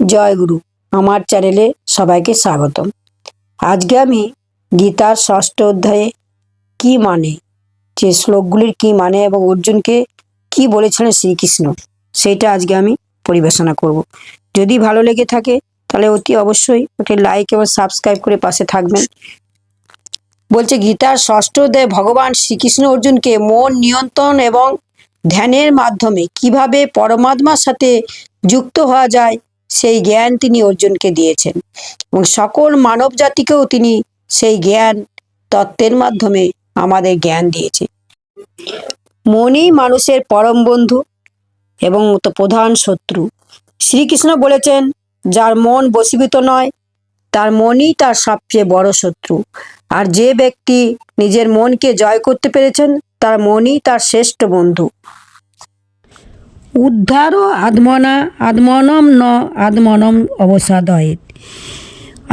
জয় গুরু। আমার চ্যানেলে সবাইকে স্বাগতম। আজকে আমি গীতার ষষ্ঠ অধ্যায়ে কি মানে, যে শ্লোকগুলির কি মানে এবং অর্জুনকে কি বলেছিলেন শ্রীকৃষ্ণ, সেটা আজকে আমি পরিবেশনা করব। যদি ভালো লেগে থাকে তাহলে অতি অবশ্যই ওকে লাইক এবং সাবস্ক্রাইব করে পাশে থাকবেন। বলছে গীতার ষষ্ঠ অধ্যায়ে ভগবান শ্রীকৃষ্ণ অর্জুনকে মন নিয়ন্ত্রণ এবং ধ্যানের মাধ্যমে কিভাবে পরমাত্মার সাথে যুক্ত হওয়া যায় সেই জ্ঞান তিনি অর্জুনকে দিয়েছেন এবং সকল মানব জাতিকেও তিনি সেই জ্ঞান তত্ত্বের মাধ্যমে আমাদের জ্ঞান দিয়েছে। মনই মানুষের পরম বন্ধু এবং তো প্রধান শত্রু। শ্রীকৃষ্ণ বলেছেন, যার মন বশীভূত নয় তার মনই তার সবচেয়ে বড় শত্রু, আর যে ব্যক্তি নিজের মনকে জয় করতে পেরেছেন তার মনই তার শ্রেষ্ঠ বন্ধু। উদ্ধার আত্মনা আত্মনম ন আত্মনম অবসাদয়েৎ,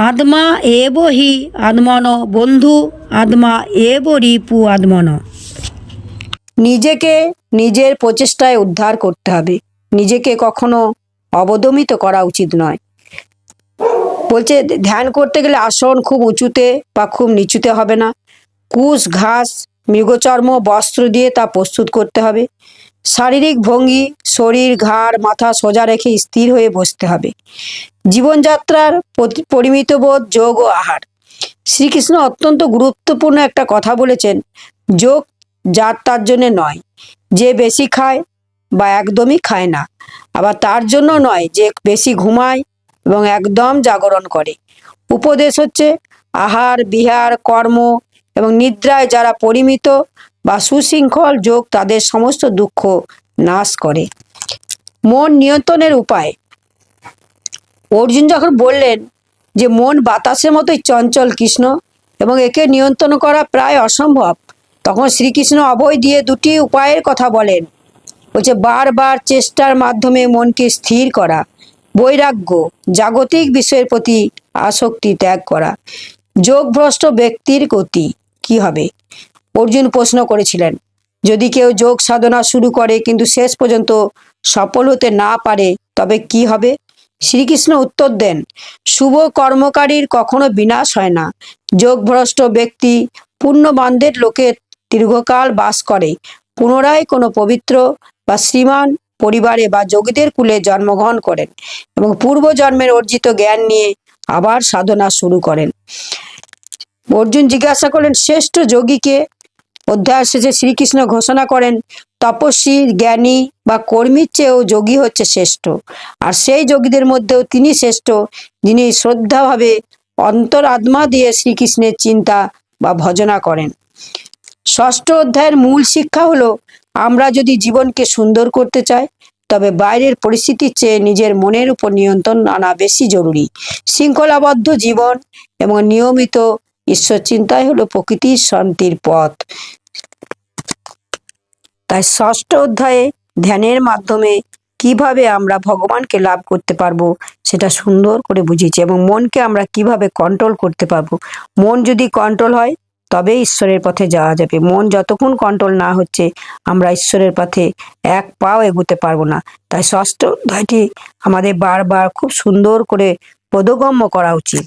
আত্মা এব হি আত্মন বন্ধু, আত্মা এব রিপু আত্মন। নিজেকে নিজের প্রচেষ্টায় উদ্ধার করতে হবে, নিজেকে কখনো অবদমিত করা উচিত নয়। বলছে ধ্যান করতে গেলে আসন খুব উঁচুতে বা খুব নিচুতে হবে না। কুশ, ঘাস, মৃগচর্ম, বস্ত্র দিয়ে তা প্রস্তুত করতে হবে। শারীরিক ভঙ্গি, শরীর, ঘাড়, মাথা সোজা রেখে স্থির হয়ে বসতে হবে। জীবনযাত্রার পরিমিত বোধ, যোগ ও আহার। শ্রীকৃষ্ণ অত্যন্ত গুরুত্বপূর্ণ একটা কথা বলেছেন, যোগ যার তার জন্যে নয়, যে বেশি খায় বা একদমই খায় না, আবার তার জন্য নয় যে বেশি ঘুমায় এবং একদম জাগরণ করে। উপদেশ হচ্ছে আহার, বিহার, কর্ম এবং নিদ্রায় যারা পরিমিত বা সুশৃঙ্খল, যোগ তাদের সমস্ত দুঃখ নাশ করে। মন নিয়ন্ত্রণের উপায়। অর্জুন যখন বললেন যে মন বাতাসের মতোই চঞ্চল কৃষ্ণ এবং একে নিয়ন্ত্রণ করা প্রায় অসম্ভব, তখন শ্রীকৃষ্ণ অভয় দিয়ে দুটি উপায়ের কথা বলেন। বলছে বারবার চেষ্টার মাধ্যমে মনকে স্থির করা, বৈরাগ্য, জাগতিক বিষয়ের প্রতি আসক্তি ত্যাগ করা। যোগভ্রষ্ট ব্যক্তির গতি কি হবে? অর্জুন প্রশ্ন করেছিলেন, যদি কেউ যোগ সাধনা শুরু করে কিন্তু শেষ পর্যন্ত সফল হতে না পারে তবে কি হবে? শ্রীকৃষ্ণ উত্তর দেন, শুভ কর্মকারীর কখনো বিনাশ হয় না। যোগভ্রষ্ট ব্যক্তি পুণ্যবানদের লোকে দীর্ঘকাল বাস করে, পুনরায় কোনো পবিত্র বা শ্রীমান পরিবারে বা যোগীদের কুলে জন্মগ্রহণ করেন এবং পূর্বজন্মের অর্জিত জ্ঞান নিয়ে আবার সাধনা শুরু করেন। অর্জুন জিজ্ঞাসা করলেন, শ্রেষ্ঠ যোগীকে? অধ্যায় শেষে শ্রীকৃষ্ণ ঘোষণা করেন, তপস্বী, জ্ঞানী বা কর্মীর চেয়েও যোগী হচ্ছে শ্রেষ্ঠ, আর সেই যোগীদের মধ্যেও তিনি শ্রেষ্ঠ যিনি শ্রদ্ধাভাবে অন্তর আত্মা দিয়ে শ্রীকৃষ্ণের চিন্তা বা ভজনা করেন। ষষ্ঠ অধ্যায়ের মূল শিক্ষা হলো, আমরা যদি জীবনকে সুন্দর করতে চাই তবে বাইরের পরিস্থিতির চেয়ে নিজের মনের উপর নিয়ন্ত্রণ আনা বেশি জরুরি। শৃঙ্খলাবদ্ধ জীবন এবং নিয়মিত ঈশ্বর চিন্তাই হলো প্রকৃতির শান্তির পথ। তাই ষষ্ঠ অধ্যায়ে ধ্যানের মাধ্যমে কিভাবে আমরা ভগবানকে লাভ করতে পারবো সেটা সুন্দর করে বুঝিয়েছে এবং মনকে আমরা কিভাবে কন্ট্রোল করতে পারবো। মন যদি কন্ট্রোল হয় তবে ঈশ্বরের পথে যাওয়া যাবে। মন যতক্ষণ কন্ট্রোল না হচ্ছে আমরা ঈশ্বরের পথে এক পাও এগোতে পারবো না। তাই ষষ্ঠ অধ্যায়টি আমাদের বারবার খুব সুন্দর করে বোধগম্য করা উচিত।